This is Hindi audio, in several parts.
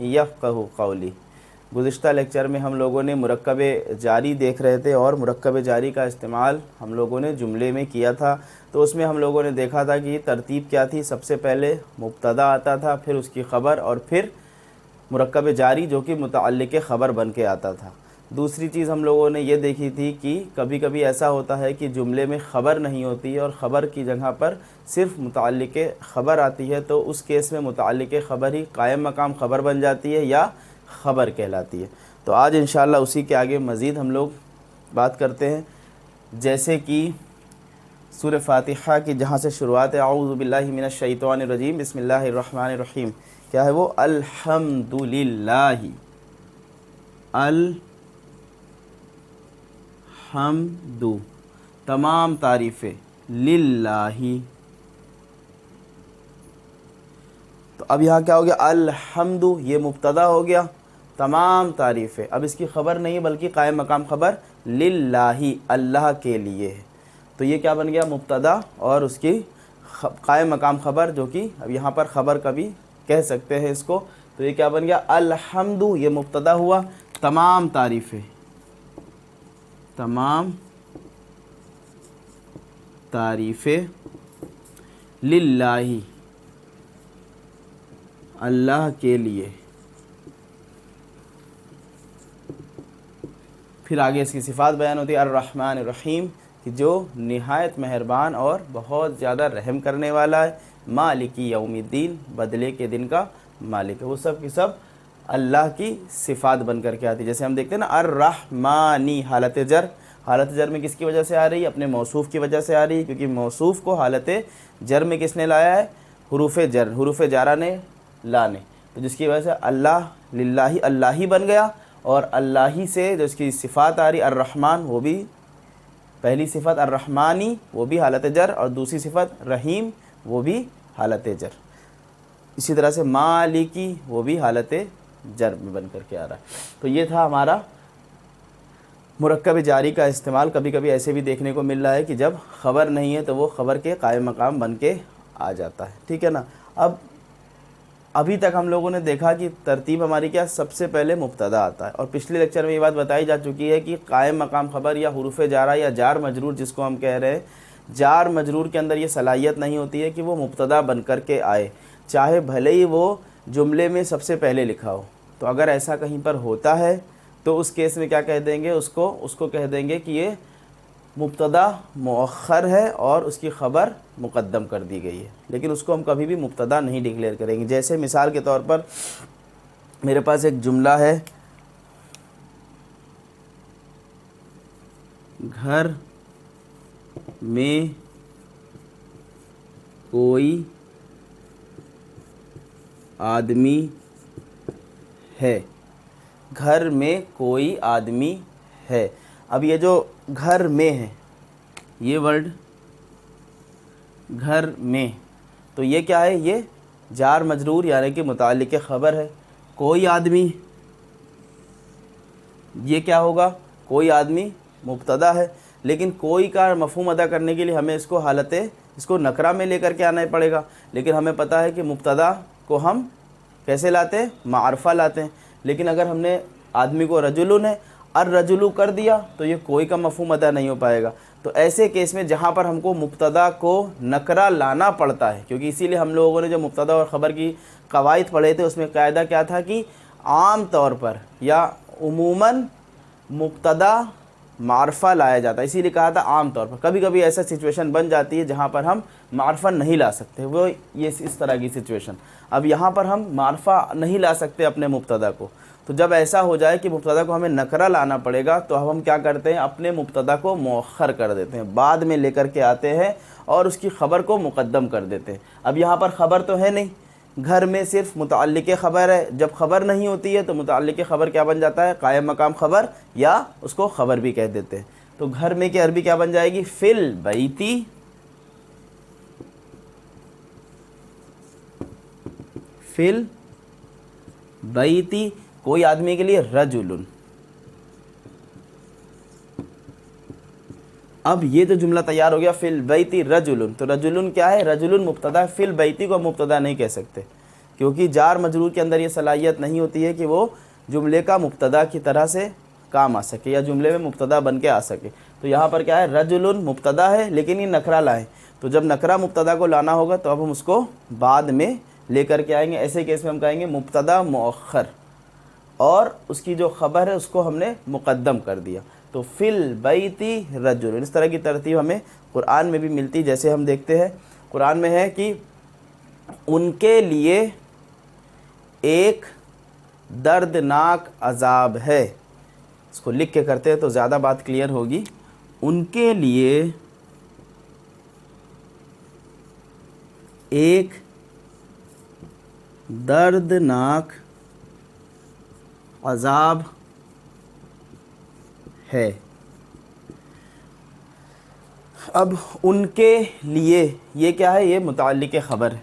यफ़क़हू क़ौली। गुज़िश्ता लेक्चर में हम लोगों ने मुरक्कब जारी देख रहे थे और मुरक्कब जारी का इस्तेमाल हम लोगों ने जुमले में किया था। तो उसमें हम लोगों ने देखा था कि तरतीब क्या थी। सबसे पहले मुब्तदा आता था, फिर उसकी ख़बर और फिर मुरक्कब जारी जो कि मुतअल्लिक़ ख़बर बन के आता था। दूसरी चीज़ हम लोगों ने ये देखी थी कि कभी कभी ऐसा होता है कि जुमले में ख़बर नहीं होती है और ख़बर की जगह पर सिर्फ मुतअल्लिक़ ख़बर आती है, तो उस केस में मुतअल्लिक़ ख़बर ही कायम मकाम ख़बर बन जाती है या ख़बर कहलाती है। तो आज इंशाअल्लाह उसी के आगे मज़ीद हम लोग बात करते हैं। जैसे कि सूरह फ़ातिहा की जहाँ से शुरुआत है, अऊज़ु बिल्लाहि मिनश शैतानिर रजीम, बिस्मिल्लाहिर रहमानिर रहीम। क्या है वो? अल्हम्दुलिल्लाहि, अल्हम्दु तमाम तारीफ़ें, लिल्लाही। तो अब यहाँ क्या हो गया? अल्हम्दु ये मुब्तदा हो गया, तमाम तारीफ़ें। अब इसकी ख़बर नहीं है बल्कि कायम मकाम ख़बर लिल्लाही, अल्लाह के लिए है। तो ये क्या बन गया? मुब्तदा और उसकी कायम मकाम ख़बर, जो कि अब यहाँ पर ख़बर कभी कह सकते हैं इसको। तो ये क्या बन गया? अल्हम्दु ये मुब्तदा हुआ, तमाम तारीफ़ें, तमाम तारीफ़ें लिल्लाही, अल्लाह के लिए। फिर आगे इसकी सिफ़ात बयान होती है, अर्रहमान अर्रहीम, कि जो निहायत मेहरबान और बहुत ज़्यादा रहम करने वाला है। मालिकी यौमिद्दीन, बदले के दिन का मालिक है। वो सब की सब अल्लाह की सिफ़ात बन कर के आती है। जैसे हम देखते हैं ना, अर्रहमानी हालत जर, हालत जर में किसकी वजह से आ रही है? अपने मौसूफ़ की वजह से आ रही है, क्योंकि मौसूफ़ को हालत जर में किसने लाया है? हुरूफ़ जर, हुरूफ़ जारा ने, लाने। तो जिसकी वजह से अल्लाह लिल्लाही, अल्लाह ही बन गया। और अल्लाह ही से जो इसकी सिफ़ात आ रही अर्रहमान, वो भी पहली सिफ़त अर्रहमानी वो भी हालत जर, और दूसरी सिफ़त रहीम वो भी हालत जर। इसी तरह से मालिकी वो भी हालत जर में बन कर के आ रहा है। तो ये था हमारा मुरक्कब जारी का इस्तेमाल। कभी कभी ऐसे भी देखने को मिल रहा है कि जब ख़बर नहीं है तो वो ख़बर के कायम मकाम बन के आ जाता है। ठीक है ना। अब अभी तक हम लोगों ने देखा कि तरतीब हमारी क्या, सबसे पहले मुब्तदा आता है। और पिछले लेक्चर में ये बात बताई जा चुकी है कि कायम मकाम ख़बर या हुरूफ़ जारा या जार मजरूर जिसको हम कह रहे हैं, जार मजरूर के अंदर ये सलाहियत नहीं होती है कि वो मुब्तदा बन कर के आए, चाहे भले ही वो जुमले में सबसे पहले लिखा हो। तो अगर ऐसा कहीं पर होता है तो उस केस में क्या कह देंगे? उसको कह देंगे कि ये मुब्तदा मुअख्खर है और उसकी ख़बर मुक़द्दम कर दी गई है। लेकिन उसको हम कभी भी मुब्तदा नहीं डिक्लेयर करेंगे। जैसे मिसाल के तौर पर मेरे पास एक जुमला है, घर में कोई आदमी है, घर में कोई आदमी है। अब ये जो घर में है, ये वर्ड घर में, तो ये क्या है? ये जार मजरूर यानी कि मुताल्लिक़ ख़बर है। कोई आदमी, ये क्या होगा? कोई आदमी मुब्तदा है, लेकिन कोई का मफ़हूम अदा करने के लिए हमें इसको नकरा में लेकर के आना पड़ेगा। लेकिन हमें पता है कि मुब्तदा को हम कैसे लाते हैं, मारफा लाते हैं। लेकिन अगर हमने आदमी को रजुलुन है और रजुलु कर दिया तो ये कोई का मफहूम अदा नहीं हो पाएगा। तो ऐसे केस में जहाँ पर हमको मुब्तदा को नकरा लाना पड़ता है, क्योंकि इसीलिए हम लोगों ने जो मुब्तदा और ख़बर की कवायद पढ़े थे उसमें कायदा क्या था कि आम तौर पर या उमूमन मुब्तदा मारफा लाया जाता है। इसीलिए कहा था आम तौर पर। कभी कभी ऐसा सिचुएशन बन जाती है जहाँ पर हम मारफा नहीं ला सकते, वो ये इस तरह की सिचुएशन। अब यहाँ पर हम मारफा नहीं ला सकते अपने मुब्तदा को, तो जब ऐसा हो जाए कि मुब्तदा को हमें नकरा लाना पड़ेगा तो अब हम क्या करते हैं, अपने मुब्तदा को मौखर कर देते हैं, बाद में लेकर के आते हैं और उसकी ख़बर को मुक़द्दम कर देते हैं। अब यहाँ पर ख़बर तो है नहीं, घर में सिर्फ मुतअल्लिक़ ख़बर है। जब ख़बर नहीं होती है तो मुतअल्लिक़ ख़बर क्या बन जाता है, कायम मकाम ख़बर, या उसको ख़बर भी कह देते हैं। तो घर में की अरबी क्या बन जाएगी, फिल बैती, फिल बैती कोई आदमी के लिए रजुलुन। अब ये तो जुमला तैयार हो गया, फिल बैती रजुलुन। तो रजुलुन क्या है, रजुलुन मुब्तदा है, फिल बैती को मुब्तदा नहीं कह सकते, क्योंकि जार मजरूर के अंदर ये सलाहियत नहीं होती है कि वो जुमले का मुब्तदा की तरह से काम आ सके या जुमले में मुब्तदा बन के आ सके। तो यहाँ पर क्या है, रजुलुन मुब्तदा है लेकिन ये नकरा लाए। तो जब नकरा मुब्तदा को लाना होगा तो अब हम उसको बाद में लेकर के आएंगे। ऐसे केस में हम कहेंगे मुब्तदा मुअख्खर, और उसकी जो ख़बर है उसको हमने मुक़द्दम कर दिया। तो फिल बैती रजुल, इस तरह की तरतीब हमें कुरान में भी मिलती। जैसे हम देखते हैं कुरान में है कि उनके लिए एक दर्दनाक अज़ाब है। इसको लिख के करते हैं तो ज़्यादा बात क्लियर होगी। उनके लिए एक दर्दनाक अज़ाब है। अब उनके लिए ये क्या है, ये मुताल्लिक़ ख़बर है।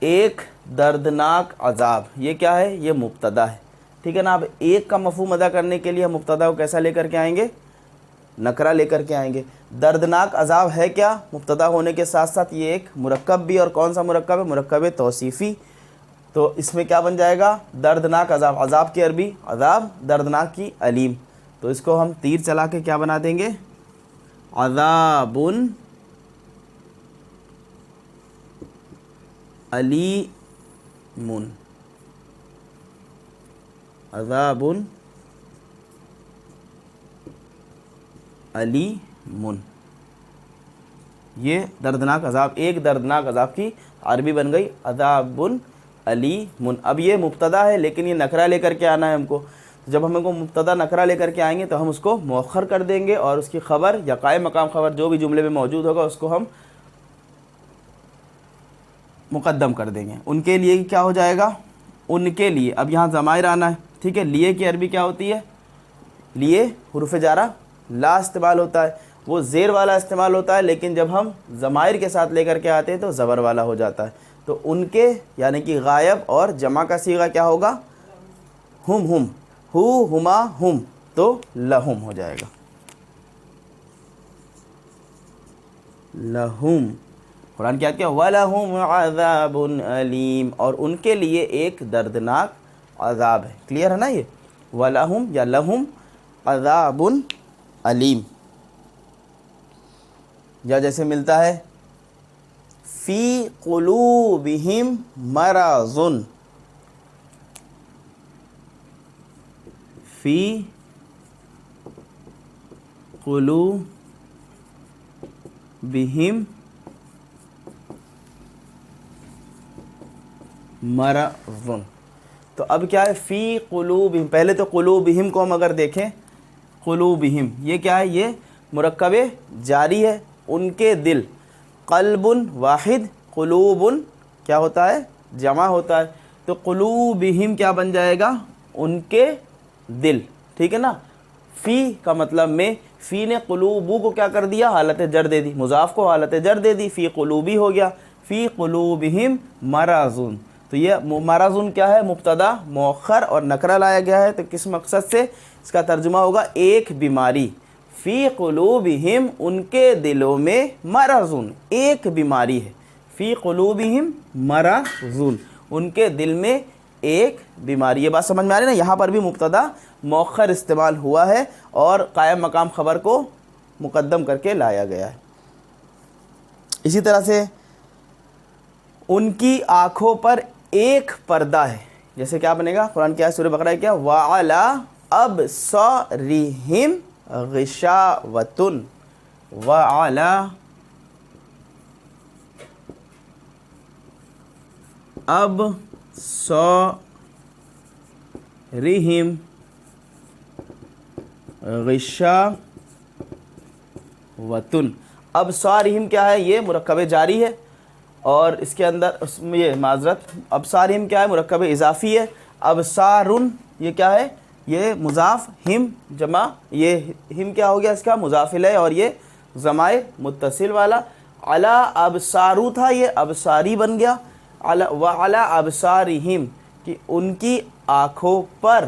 एक दर्दनाक अज़ाब, ये क्या है, ये मुब्तदा है, ठीक है ना। अब एक का मफ़हूम अदा करने के लिए हम मुब्तदा को कैसा लेकर के आएंगे, नकरा लेकर के आएंगे। दर्दनाक अज़ाब है क्या, मुब्तदा होने के साथ साथ ये एक मुरक्कब भी, और कौन सा मुरक्कब है, मुरक्कब तौसीफ़ी। तो इसमें क्या बन जाएगा, दर्दनाक अज़ाब, अज़ाब की अरबी अज़ाब, दर्दनाक की अलीम। तो इसको हम तीर चला के क्या बना देंगे, अज़ाबुन अलीमुन, अज़ाबुन अलीमुन। ये दर्दनाक अज़ाब, एक दर्दनाक अज़ाब की अरबी बन गई अज़ाबुन अलीमुन। अब ये मुब्तदा है लेकिन ये नकरा लेकर के आना है हमको। जब हमको मुब्तदा नकरा लेकर के आएंगे तो हम उसको मौखर कर देंगे और उसकी ख़बर या कायम मकाम ख़बर जो भी जुमले में मौजूद होगा उसको हम मुक़द्दम कर देंगे। उनके लिए क्या हो जाएगा, उनके लिए। अब यहाँ ज़माइर आना है, ठीक है। लिए की अरबी क्या होती है, लिए हुरूफ़ जारा ला इस्तेमाल होता है, वो ज़ेर वाला इस्तेमाल होता है, लेकिन जब हम ज़माइर के साथ लेकर के आते हैं तो ज़बर वाला हो जाता है। तो उनके यानी कि गायब, और जमा का सीगा क्या होगा, हुम, हु हुमा हुम, तो लहुम हो जाएगा, लहुम। कुरान क्या क्या, वलहुम अज़ाबुन अलीम, और उनके लिए एक दर्दनाक अज़ाब है। क्लियर है ना ये, वलहुम या लहुम अज़ाबुन अलीम। या जैसे मिलता है फ़ी क़ुलूबिहिम मराज़ुन, फ़ी क़ुलूबिहिम मराज़ुन। तो अब क्या है, फ़ी क़ुलूबिहिम, पहले तो क़ुलूबिहिम को हम अगर देखें, क़ुलूबिहिम ये क्या है, ये मुरक्कब जारी है, उनके दिल। क़ल्बुन वाहिद, क़ुलूबुन क्या होता है, जमा होता है। तो क़ुलूबिहिम क्या बन जाएगा, उनके दिल, ठीक है ना। फ़ी का मतलब में, फ़ी ने क़ुलूबु को क्या कर दिया, हालत जर दे दी, मुज़ाफ़ को हालत जर दे दी, फ़ी क़ुलूबी हो गया। फ़ी क़ुलूबिहिम मराज़ुन, तो ये मराज़ुन क्या है, मुब्तदा मौखर और नकरा लाया गया है। तो किस मकसद से, इसका तर्जुमा होगा एक बीमारी। फ़ी क़ुलूबिहिम, उनके दिलों में, मराज़ुन एक बीमारी है। फ़ी क़ुलूबिहिम मरज़ुन, उनके दिल में एक बीमारी। ये बात समझ में आ रही है ना। यहाँ पर भी मुब्तदा मौखर इस्तेमाल हुआ है और कायम मकाम ख़बर को मुक़द्दम करके लाया गया है। इसी तरह से उनकी आँखों पर एक पर्दा है, जैसे क्या बनेगा, कुरान की आयत सूरह बकरा है क्या, वअला अबसारिहिम गिशावतुन, वअला अबसारिहिम गिशावतुन। अबसारिहिम क्या है, ये मुरक्कब जारी है और इसके अंदर ये माजरत अबसारिहिम क्या है, मुरक्कब इजाफ़ी है। अबसारुन ये क्या है, ये मुज़ाफ़, हिम जमा, ये हिम क्या हो गया, इसका मुज़ाफ़िल है और ये ज़माए मुत्तसिल वाला। अला अबसारू था, ये अबसारी बन गया। अला व अला अबसारिहिम कि उनकी आँखों पर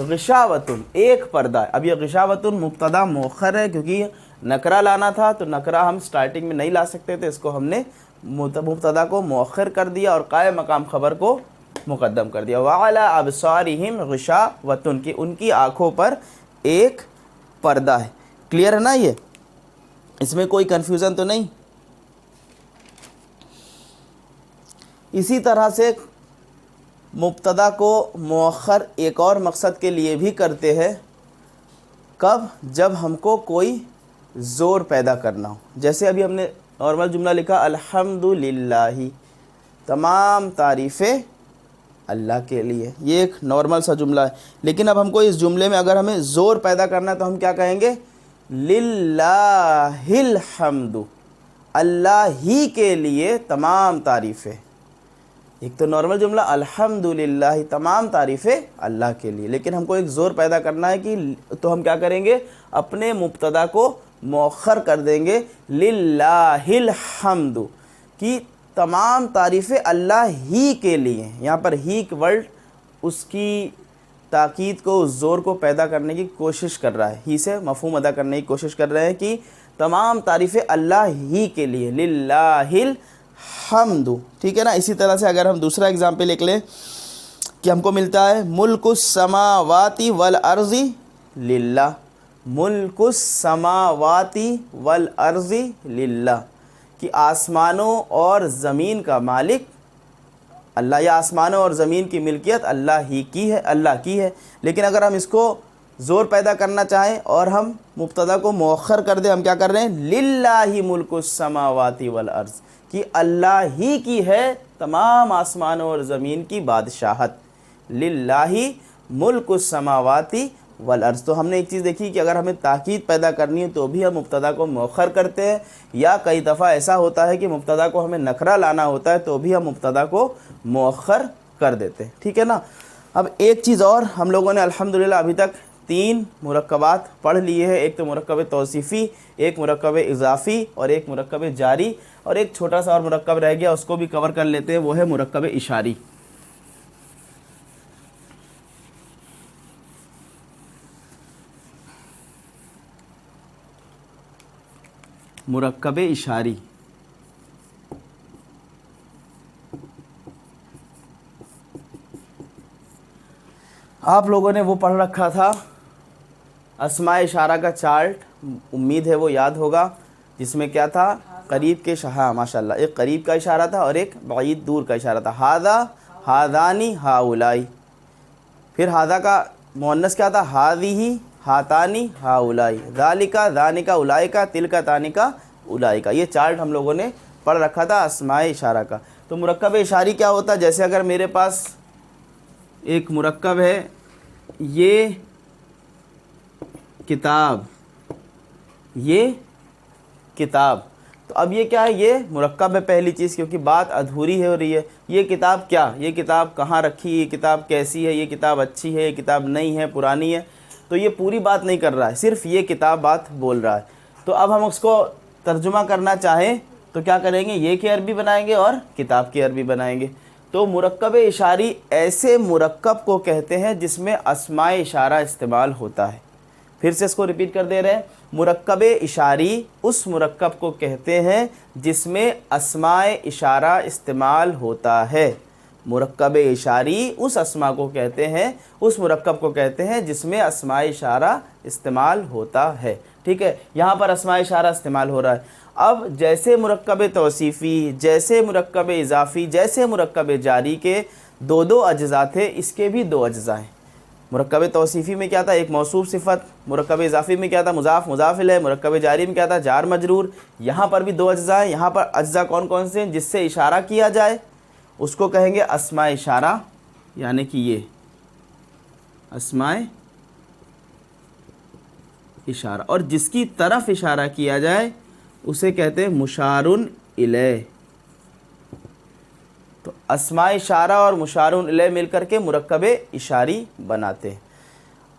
गिशावतुन एक पर्दा है। अब ये गिशावतुन मुब्तदा मौखर है क्योंकि नकरा लाना था, तो नकरा हम स्टार्टिंग में नहीं ला सकते थे, इसको हमने मुब्तदा को मौखर कर दिया और कायम मकाम ख़बर को मुक़द्दम कर दिया। वअला अबसारिहिम गिशावतुन कि उनकी आँखों पर एक पर्दा है। क्लियर है ना, ये इसमें कोई कन्फ्यूज़न तो नहीं। इसी तरह से मुब्तदा को मौखर एक और मकसद के लिए भी करते हैं, कब, जब हमको कोई ज़ोर पैदा करना हो। जैसे अभी हमने नॉर्मल जुमला लिखा अल्हम्दुलिल्लाहि, तमाम तारीफ़ें अल्लाह के लिए, ये एक नॉर्मल सा जुमला है। लेकिन अब हमको इस जुमले में अगर हमें ज़ोर पैदा करना है तो हम क्या कहेंगे, लिल्लाहिल हम्दु, अल्लाह ही के लिए तमाम तारीफ़ें। एक तो नॉर्मल जुमला अल्हम्दुलिल्लाह, तमाम तारीफ़ें अल्लाह के लिए, लेकिन हमको एक ज़ोर पैदा करना है कि तो हम क्या करेंगे, अपने मुब्तदा को मौखर कर देंगे, लिल्लाहिल हम्दु कि तमाम तारीफ़ें अल्लाह ही के लिए। यहाँ पर ही का वर्ड उसकी ताकीद को, उस ज़ोर को पैदा करने की कोशिश कर रहा है, ही से मफ़हूम अदा करने की कोशिश कर रहे हैं कि तमाम तारीफ़ें अल्लाह ही के लिए, लिल्लाहिल हम्दु। ठीक है ना। इसी तरह से अगर हम दूसरा एग्जाम्पल लिख लें कि हमको मिलता है मुल्कुस समावाति वल अर्ज़ी लिल्लाह, मुल्कुस समावाति वल अर्ज़ी लिल्लाह कि आसमानों और ज़मीन का मालिक अल्लाह, या आसमानों और ज़मीन की मिल्कियत अल्लाह ही की है, अल्लाह की है। लेकिन अगर हम इसको ज़ोर पैदा करना चाहें और हम मुब्तदा को मौखर कर दें, हम क्या कर रहे हैं, लिल्लाहि मुल्कुस समावाति वल अर्ज़ कि अल्लाह ही की है तमाम आसमानों और ज़मीन की बादशाहत, लिल्लाहि मुल्कुस समावाति वल अर्ज़। तो हमने एक चीज़ देखी कि अगर हमें ताकीद पैदा करनी है तो भी हम मुब्तदा को मौखर करते हैं, या कई दफ़ा ऐसा होता है कि मुब्तदा को हमें नकरा लाना होता है तो भी हम मुब्तदा को मौखर कर देते हैं। ठीक है ना। अब एक चीज़ और, हम लोगों ने अल्हम्दुलिल्लाह अभी तक 3 मुरक्कबात पढ़ लिए हैं। एक तो मुरक्कब तौसीफ़ी, एक मुरक्कब इज़ाफ़ी और एक मुरक्कब जारी, और एक छोटा सा और मुरक्कब रह गया, उसको भी कवर कर लेते हैं, वो है मुरक्कब इशारी। मुरक्कब इशारी आप लोगों ने वो पढ़ रखा था, अस्माए इशारा का चार्ट, उम्मीद है वो याद होगा, जिसमें क्या था, करीब के हाँ माशाल्लाह, एक करीब का इशारा था और एक बाईद दूर का इशारा था। हादा, हादानी, हाउलाई। फिर हादा का मुअन्नस क्या था, हादिही, हातानी, हाउलाई। दालिका, दानिका, उलाइका, तिलका, तानिका, उलाइका। ये चार्ट हम लोगों ने पढ़ रखा था अस्माए इशारा का। तो मुरक्कब इशारी क्या होता है, जैसे अगर मेरे पास एक मुरक्कब है, ये किताब, ये किताब, तो अब ये क्या है, ये मुरक्कब है पहली चीज़, क्योंकि बात अधूरी है हो रही है। ये किताब क्या, ये किताब कहाँ रखी, ये किताब कैसी है, ये किताब अच्छी है, ये किताब नई है, पुरानी है, तो ये पूरी बात नहीं कर रहा है, सिर्फ ये किताब बात बोल रहा है। तो अब हम उसको तर्जुमा करना चाहें तो क्या करेंगे, ये की अरबी बनाएंगे और किताब की अरबी बनाएंगे। तो मुरक्कब इशारी ऐसे मुरक्कब को कहते हैं जिसमें अस्माए इशारा इस्तेमाल होता है। फिर से इसको रिपीट कर दे रहे हैं, मुरक्कब इशारी उस मुरक्कब को कहते हैं जिसमें अस्माए इशारा इस्तेमाल होता है। मुरक्कब इशारी उस अस्मा को कहते हैं, उस मुरक्कब को कहते हैं जिसमें अस्माए इशारा इस्तेमाल होता है। ठीक है, यहाँ पर अस्माए इशारा इस्तेमाल हो रहा है। अब जैसे मुरक्कब तौसीफ़ी, जैसे मुरक्कब इजाफ़ी, जैसे मुरक्कब जारी के दो दो अज्ज़ा थे, इसके भी दो अज्ज़ा हैं। मुरक्कब तौसीफ़ी में क्या था, एक मौसूफ़ सिफ़त, मुरक्कब इज़ाफ़ी में क्या था, मुज़ाफ़ मुज़ाफ़ इलैह, मुरक्कब जारी में क्या था, जार मजरूर। यहाँ पर भी दो अज्ज़ा हैं। यहाँ पर अज्ज़ा कौन कौन से हैं, जिससे इशारा किया जाए उसको कहेंगे अस्माए इशारा, यानी कि ये अस्माए इशारा, और जिसकी तरफ इशारा किया जाए उसे कहते हैं मुशारुन इलैह। तो अस्माए इशारा और मुशारुन इलैह मिलकर के मुरक्कब इशारी बनाते हैं।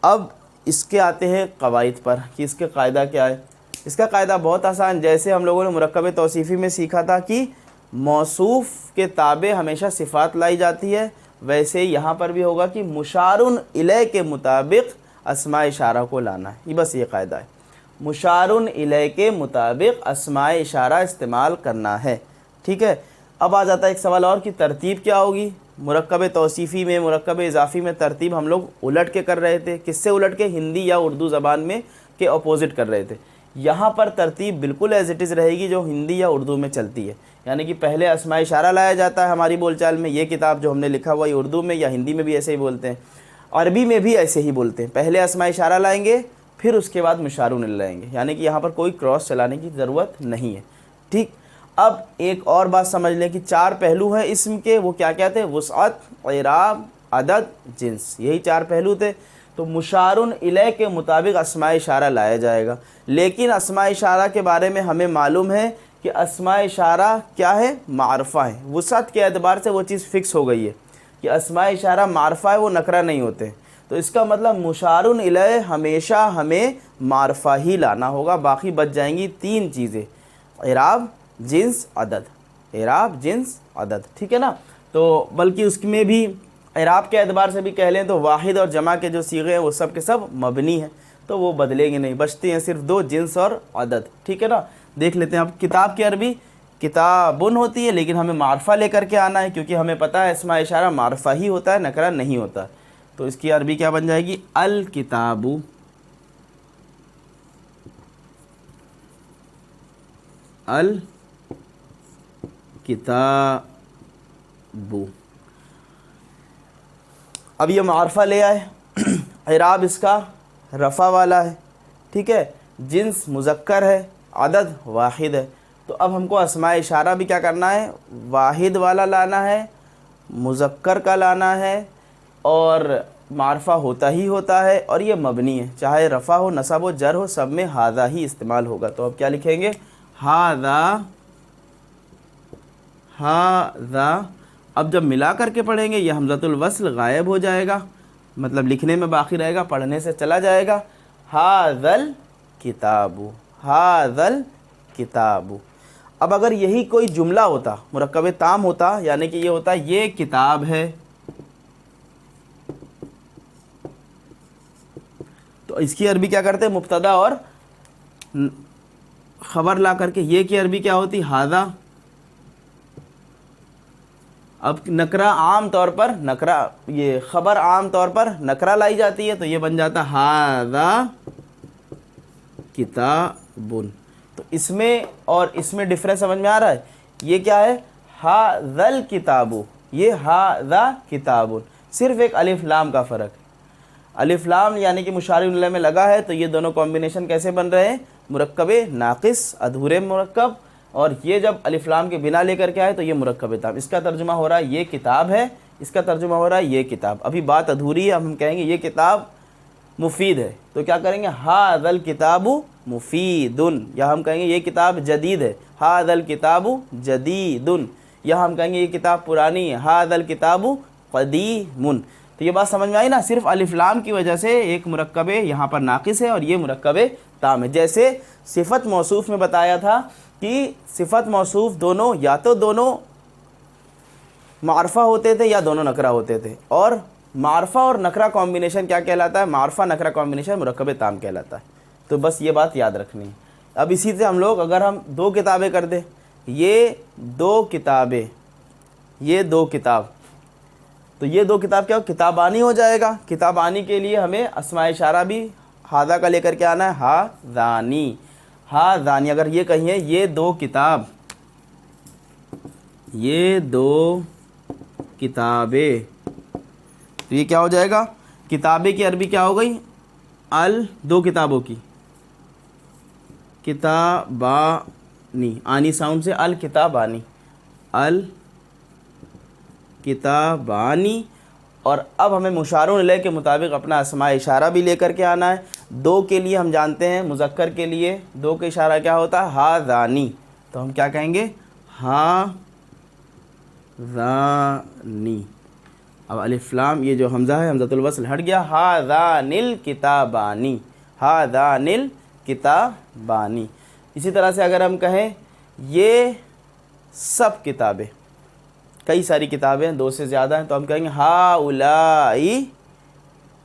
अब इसके आते हैं कवाइद पर कि इसके कायदा क्या है। इसका कायदा बहुत आसान, जैसे हम लोगों ने मुरक्कब तौसीफ़ी में सीखा था कि मौसूफ़ के ताबे हमेशा सिफ़ात लाई जाती है, वैसे यहाँ पर भी होगा कि मुशारुन इलैह के मुताबिक अस्माए इशारा को लाना है। ये बस ये कायदा है, मुशारुन इलैह के मुताबिक अस्माए इशारा इस्तेमाल करना है। ठीक है, अब आ जाता है एक सवाल और कि तरतीब क्या होगी। मुरक्कब तौसीफ़ी में, मुरक्कब इज़ाफ़ी में तरतीब हम लोग उलट के कर रहे थे। किससे उलट के, हिंदी या उर्दू ज़बान में के अपोजिट कर रहे थे। यहाँ पर तरतीब बिल्कुल एज़ इट इज़ रहेगी जो हिंदी या उर्दू में चलती है, यानी कि पहले अस्माए इशारा लाया जाता है हमारी बोलचाल में। ये किताब जो हमने लिखा हुआ है उर्दू में या हिंदी में भी ऐसे ही बोलते हैं, अरबी में भी ऐसे ही बोलते हैं। पहले अस्माए इशारा लाएंगे, फिर उसके बाद मुशारुन इलैह लाएंगे, यानी कि यहाँ पर कोई क्रॉस चलाने की ज़रूरत नहीं है। ठीक, अब एक और बात समझ लें कि चार पहलू हैं इस्म के, वो क्या क्या थे, वुसअत, इराब, अदद, जिन्स, यही चार पहलू थे। तो मुशारुन इलैह के मुताबिक अस्माए इशारा लाया जाएगा। लेकिन अस्माए इशारा के बारे में हमें मालूम है कि अस्माए इशारा क्या है, मारफा है। वुसअत के एतबार से वो चीज़ फिक्स हो गई है कि अस्माए इशारा मारफा है, वो नकरा नहीं होते। तो इसका मतलब मुशारुन इलैह हमेशा हमें मारफा ही लाना होगा, बाकी बच जाएंगी तीन चीज़ें, इराब, जिन्स, अदद। इराब, जिन्स, अदद, ठीक है ना। तो बल्कि उसमें भी इराब के एतबार से भी कह लें तो वाहिद और जमा के जो सीगे हैं वो सब के सब मबनी हैं, तो वो बदलेंगे नहीं, बचती हैं सिर्फ दो, जिन्स और अदद। ठीक है ना, देख लेते हैं। अब किताब की अरबी किताबुन होती है, लेकिन हमें मारफा लेकर के आना है, क्योंकि हमें पता है अस्माए इशारा मारफा ही होता है, नकरा नहीं होता। तो इसकी अरबी क्या बन जाएगी, अल किताबु, अल किताबु। अब ये मारफा ले आए, इराब इसका रफ़ा वाला है, ठीक है, जिन्स मुज़क्कर है, अदद वाहिद है। तो अब हमको अस्माए इशारा भी क्या करना है, वाहिद वाला लाना है, मुज़क्कर का लाना है, और मारफा होता ही होता है, और ये मबनी है, चाहे रफ़ा हो, नसब हो, जर हो, सब में हादा ही इस्तेमाल होगा। तो अब क्या लिखेंगे, हादा, हादा। अब जब मिला करके पढ़ेंगे ये हमज़तुल वस्ल गायब हो जाएगा, मतलब लिखने में बाकी रहेगा, पढ़ने से चला जाएगा। हाज़ल किताबु, हाज़ल किताबु। अब अगर यही कोई जुमला होता, मुरक्कब ताम होता, यानी कि ये होता ये किताब है, तो इसकी अरबी क्या करते हैं, मुब्तदा और ख़बर ला करके। ये की अरबी क्या होती, हादा। अब नकरा आम तौर पर, नकरा ये ख़बर आम तौर पर नकरा लाई जाती है, तो ये बन जाता हादा किताबुन। तो इसमें और इसमें डिफरेंस समझ में आ रहा है। ये क्या है, हाज़ल किताबु, ये हाज़ा किताबुन, सिर्फ एक अलिफ लाम का फ़र्क है। अलिफ लाम यानी कि मुशारुन इलैह में लगा है, तो ये दोनों कॉम्बिनेशन कैसे बन रहे हैं, मुरक्कब नाक़िस, अधूरे मुरक्कब, और ये जब अलिफ लाम के बिना लेकर के आए तो ये मुरक्कब ताम। इसका तर्जुमा हो रहा है ये किताब है, इसका तर्जुमा हो रहा है ये किताब। अभी बात अधूरी है, हम कहेंगे ये किताब मुफीद है, तो क्या करेंगे, हाज़ल किताबु मुफीदुन, या हम कहेंगे ये किताब जदीद है, हाज़ल किताबु जदीदुन, या हम कहेंगे ये किताब पुरानी है, हाज़ल किताबु क़दीमुन। तो ये बात समझ में आई ना, सिर्फ अलिफ लाम की वजह से एक मुरक्कब यहाँ पर नाक़िस है और ये मुरक्कब ताम है। जैसे सिफ़त मौसूफ़ में बताया था कि सिफ़त मौसूफ़ दोनों या तो दोनों मारफा होते थे या दोनों नकरा होते थे, और मारफा और नकरा कॉम्बिनेशन क्या कहलाता है? मारफा नकरा कॉम्बिनेशन मुरक्कब ताम कहलाता है। तो बस ये बात याद रखनी है। अब इसी से हम लोग अगर हम 2 किताबें कर दें, ये 2 किताबें, ये 2 किताब, तो ये 2 किताब क्या हो? किताबानी हो जाएगा। किताबानी के लिए हमें अस्माए इशारा भी हादा का लेकर के आना है, हादानी, हादानी। अगर ये कहिए ये 2 किताब, ये 2 किताबें, तो ये क्या हो जाएगा? किताबें की अरबी क्या हो गई? अल, 2 किताबों की, किताबानी, आनी साउंड से अल किताबानी, अल किताबानी। और अब हमें मुशारुन इलैह के मुताबिक अपना अस्माए इशारा भी लेकर के आना है। 2 के लिए हम जानते हैं, मुज़क्कर के लिए 2 का इशारा क्या होता है? हादानी। तो हम क्या कहेंगे? हादानी। अब अलिफ लाम, ये जो हमज़ा है हमज़तुल वस्ल हट गया, हादानिल किताबानी, हादानिल किताबानी। इसी तरह से अगर हम कहें ये सब किताबें, कई सारी किताबें हैं, 2 से ज़्यादा हैं, तो हम कहेंगे हाउलाई।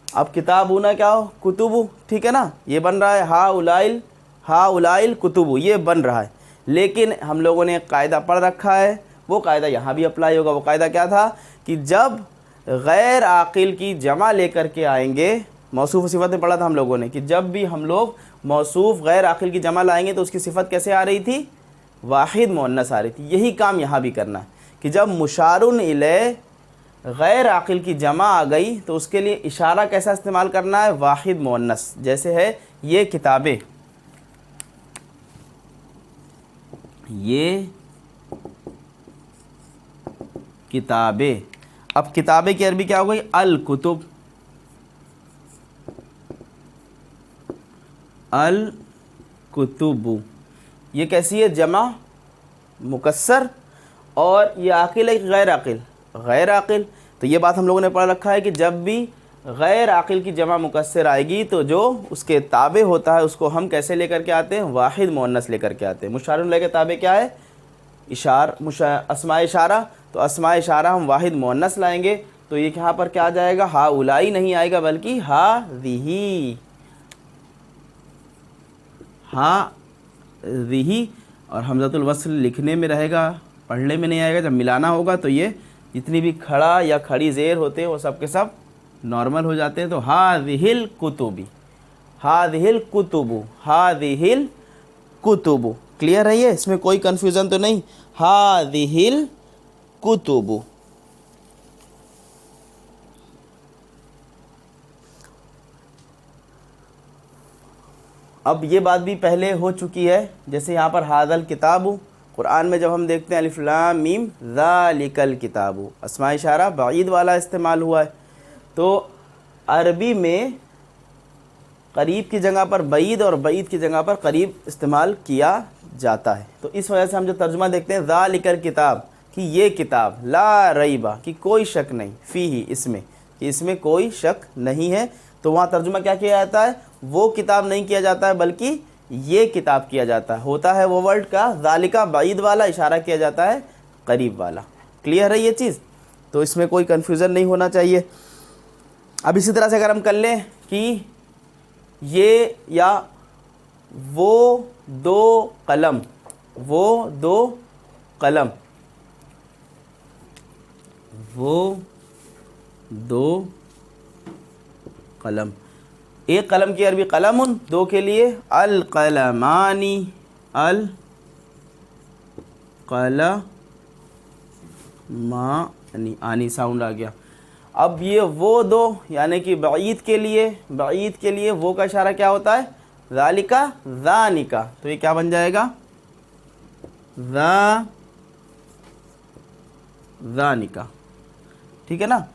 अब किताबू ना क्या हो? कुतुबु, ठीक है ना? ये बन रहा है हाउलाइल, हाउलाइल कुतुबु, ये बन रहा है। लेकिन हम लोगों ने एक कायदा पढ़ रखा है, वो कायदा यहाँ भी अप्लाई होगा। वो कायदा क्या था कि जब गैर आकिल की जमा लेकर के आएंगे, मौसूफ़ सिफ़त में पढ़ा था हम लोगों ने कि जब भी हम लोग मौसूफ़ गैर आकिल की जमा लाएंगे तो उसकी सिफ़त कैसे आ रही थी? वाहिद मुअन्नस आ रही थी। यही काम यहाँ भी करना है कि जब मुशारुन इलैह गैर आकिल की जमा आ गई तो उसके लिए इशारा कैसा इस्तेमाल करना है? वाहिद मुअन्नस। जैसे है ये किताबें, ये किताबें। अब किताबें की अरबी क्या हो गई? अल कुतुब, अल कुतुबु। ये कैसी है? जमा मुकस्सर, और ये आकिल है गैर आकिल? गैर आकिल। तो ये बात हम लोगों ने पढ़ रखा है कि जब भी गैर आकिल की जमा मुकस्सर आएगी तो जो उसके ताबे होता है उसको हम कैसे लेकर के आते हैं? वाहिद मुअन्नस लेकर के आते हैं। मुशारुन इलैह के ताबे क्या है? अस्माए इशारा। तो अस्माए इशारा हम वाहिद मुअन्नस लाएंगे तो ये यहाँ पर क्या आ जाएगा? हाउलाई नहीं आएगा बल्कि हादिही, हादिही। और हमज़तुल वस्ल लिखने में रहेगा, पढ़ने में नहीं आएगा। जब मिलाना होगा तो ये जितनी भी खड़ा या खड़ी ज़ेर होते हैं वो सब के सब नॉर्मल हो जाते हैं। तो हादिहिल कुतुबी, हादिहिल कुतुबु, हादिहिल कुतुबु। क्लियर है ये? इसमें कोई कन्फ्यूज़न तो नहीं? हादिहिल कुतुबु। अब ये बात भी पहले हो चुकी है, जैसे यहाँ पर हादल किताबु, कुरान में जब हम देखते हैं अलिफ लाम मीम ज़ालिकल किताबु, अस्माए इशारा बईद वाला इस्तेमाल हुआ है। तो अरबी में करीब की जगह पर बईद और बईद की जगह पर करीब इस्तेमाल किया जाता है। तो इस वजह से हम जो तर्जुमा देखते हैं ज़ालिकल किताब, कि ये किताब, ला रईबा, कि कोई शक नहीं, फ़ीही, इसमें, कि इसमें कोई शक नहीं है। तो वहाँ तर्जुमा क्या किया जाता है? वो किताब नहीं किया जाता है बल्कि ये किताब किया जाता है। होता है वो वर्ड का ज़ालिका बईद वाला, इशारा किया जाता है करीब वाला। क्लियर है ये चीज़? तो इसमें कोई कन्फ्यूज़न नहीं होना चाहिए। अब इसी तरह से अगर हम कर लें कि ये या वो 2 कलम, वो 2 कलम, वो 2 कलम। एक कलम की अरबी कलमुन, 2 के लिए अल कलमानी, अल कलमानी, आनी साउंड आ गया। अब ये वो 2 यानी कि बईद के लिए, बईद के लिए वो का इशारा क्या होता है? ज़ालिका ज़ानिका। तो ये क्या बन जाएगा? ज़ानिका, ठीक है ना?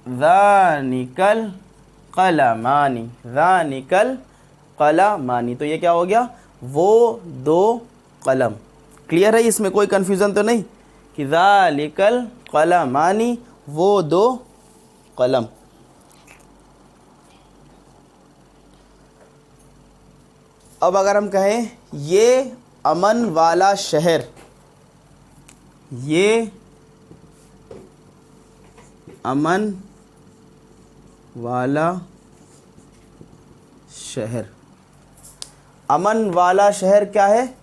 ज़ानिकल कलमानी, ज़ानिकल कलमानी। तो ये क्या हो गया? वो 2 कलम। क्लियर है? इसमें कोई कन्फ्यूज़न तो नहीं कि ज़ालिकल कलमानी, वो 2 कलम। अब अगर हम कहें ये अमन वाला शहर, ये अमन वाला शहर। अमन वाला शहर क्या है?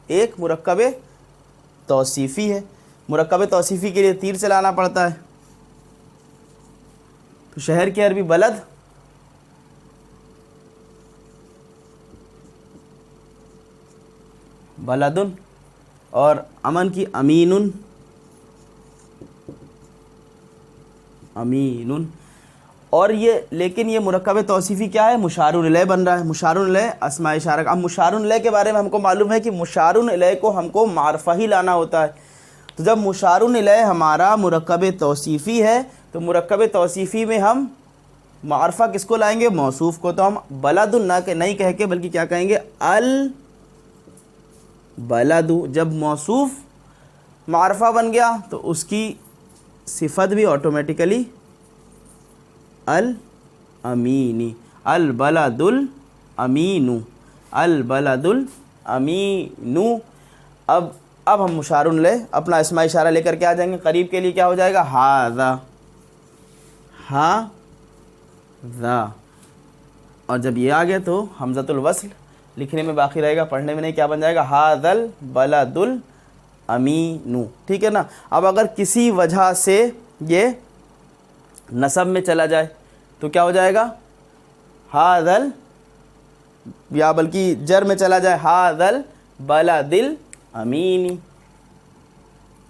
एक मुरक्कब तौसीफ़ी है। मुरक्कब तौसीफ़ी के लिए तीर चलाना पड़ता है। तो शहर की अरबी बलद, बलदुन, और अमन की अमीनुन, अमीनुन। और ये लेकिन ये मुरक्कब तौसीफ़ी क्या है? मुशारुन इलैह बन रहा है। मुशारुन इलैह अस्मा इशारा। अब मुशारुन इलैह के बारे में हमको मालूम है कि मुशारुन इलैह को हमको मारफा ही लाना होता है। तो जब मुशारुन इलैह हमारा मुरक्कब तौसीफ़ी है तो मुरक्कब तौसीफ़ी में हम मारफा किसको लाएंगे? मौसूफ़ को। तो हम बलदुन ना के नहीं कह के बल्कि क्या कहेंगे? अल बलदु। जब मौसूफ़ मारफा बन गया तो उसकी सिफत भी ऑटोमेटिकली अल अमीनी, अल बलदुल अमीनु, अल बलदुल अमीनु। अब हम मुशारुन ले अपना इस्मा इशारा लेकर के आ जाएंगे। करीब के लिए क्या हो जाएगा? हाज़ा, हाज़ा। और जब ये आ गया तो हमज़तुल वस्ल लिखने में बाकी रहेगा, पढ़ने में नहीं। क्या बन जाएगा? हाज़ल बलदुल अमीनु। ठीक है ना। अब अगर किसी वजह से ये नसब में चला जाए तो क्या हो जाएगा? हाज़ल, या बल्कि जर में चला जाए, हाज़ल बलदिल अमीनी,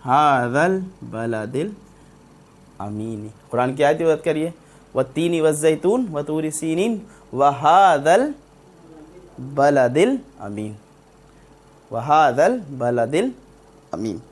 हाज़ल बलदिल अमीनी। कुरान की आयत याद करिए, वत्तीनी वज़्ज़ैतून वतूरि सीनीन वहाज़ल बलदिल अमीन, वहाज़ल बलदिल अमीन।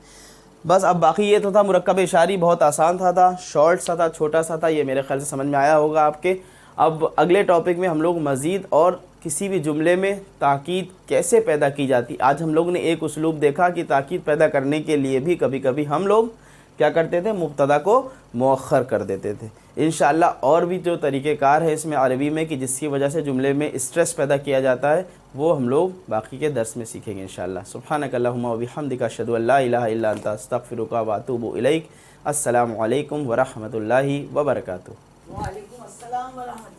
बस अब बाकी ये तो था मुरक्कब इशारी, बहुत आसान था, शॉर्ट सा था, छोटा सा था। ये मेरे ख्याल से समझ में आया होगा आपके। अब अगले टॉपिक में हम लोग मज़ीद और किसी भी जुमले में ताकीद कैसे पैदा की जाती। आज हम लोग ने एक उसलूब देखा कि ताकीद पैदा करने के लिए भी कभी कभी हम लोग क्या करते थे? मुब्तदा को मुअख्खर कर देते थे। इंशाअल्लाह और भी जो तरीक़ेकार है इसमें अरबी में कि जिसकी वजह से जुमले में स्ट्रेस पैदा किया जाता है, वो हम लोग बाकी के दर्स में सीखेंगे इंशाअल्लाह। सुब्हानक अल्लाहुम्मा व बिहम्दिका अशहदु अल्ला इलाहा इल्ला अंता अस्तगफिरुका व अतूबु इलैक। अस्सलामु अलैकुम व रहमतुल्लाहि व बरकातुहू। वालेकुम अस्सलाम व रहमतुल्लाह।